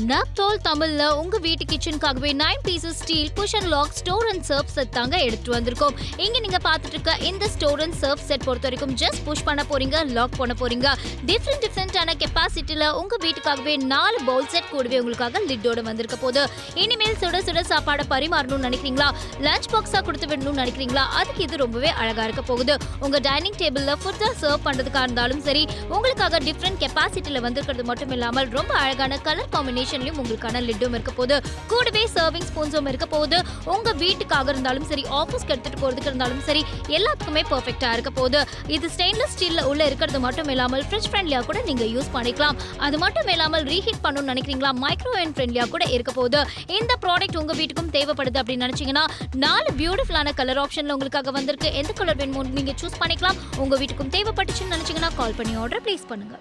நப்தோல் தமிழ்ல உங்க வீட்டு கிச்சனுக்காகவே 9 pieces steel push and lock store and serve set தாங்க எடுத்துட்டு வந்திருக்கோம். இங்க நீங்க பாத்துட்டு இருக்க இந்த ஸ்டோர் அண்ட் சர்வ் செட் பொறுத்த வரைக்கும் ஜஸ்ட் புஷ் பண்ண போறீங்க, லாக் பண்ண போறீங்க. டிஃபரெண்டான கெப்பாசிட்டில உங்க வீட்டுக்காகவே 4 பவுல் செட் கூடவே உங்களுக்காக லிட்டோட வந்திருக்க போது. இனிமேல் சுட சுட சாப்பாடை பரிமாறணும்னு நினைக்கிறீங்களா, லஞ்ச் பாக்ஸா கொடுத்து விடணும்னு நினைக்கிறீங்களா, அதுக்கு இது ரொம்பவே அழகா இருக்க போகுது. உங்க டைனிங் டேபிள்ல ஃபுட்டா சர்வ் பண்றதுக்கா இருந்தாலும் சரி, உங்களுக்காக டிஃபரெண்ட் கெப்பாசிட்டில வந்திருக்கிறது மட்டும் இல்லாமல் ரொம்ப அழகான கலர் காம்பினேஷன்லயும் உங்களுக்கான லிட்டும் இருக்க போது. கூடவே சர்விங் ஸ்பூன்ஸும் இருக்க போது. உங்க வீட்டுக்காக இருந்தாலும் சரி, ஆபீஸ்க்கு எடுத்துட்டு போறதுக்கு இருந்தாலும் சரி, எல்லாத்துக்குமே பெர்ஃபெக்ட்டா இருக்க போது. இது ஸ்டெயின்லெஸ் ஸ்டீல்ல உள்ள இருக்கிறது மட்டும் இல்லாமல் ஃப்ரிட்ஜ் ஃப்ரெண்ட்லியா கூட நீங்க யூஸ் பண்ணிக்கலாம். அது மட்டும் இல்லாமல் ரீஹீட் பண்ணணும்னு நினைக்கிறீங்களா, மைக்ரோவேவ் ஃப்ரெண்ட்லியா கூட இருக்க போது. இந்த ப்ராடக்ட் உங்க வீட்டுக்கும் தேவைப்படுது அப்படின்னு நினைச்சீங்கன்னா 4 பியூட்டிஃபுல்லான கலர் ஆப்ஷன்ல உங்களுக்காக வந்திருக்கு. எந்த கலர் வேணுமோ நீங்க சூஸ் பண்ணிக்கலாம். உங்க வீட்டுக்கும் தேவைப்பட்டுச்சுன்னு நினைச்சீங்கன்னா கால் பண்ணி ஆர்டர் பிளேஸ் பண்ணுங்க.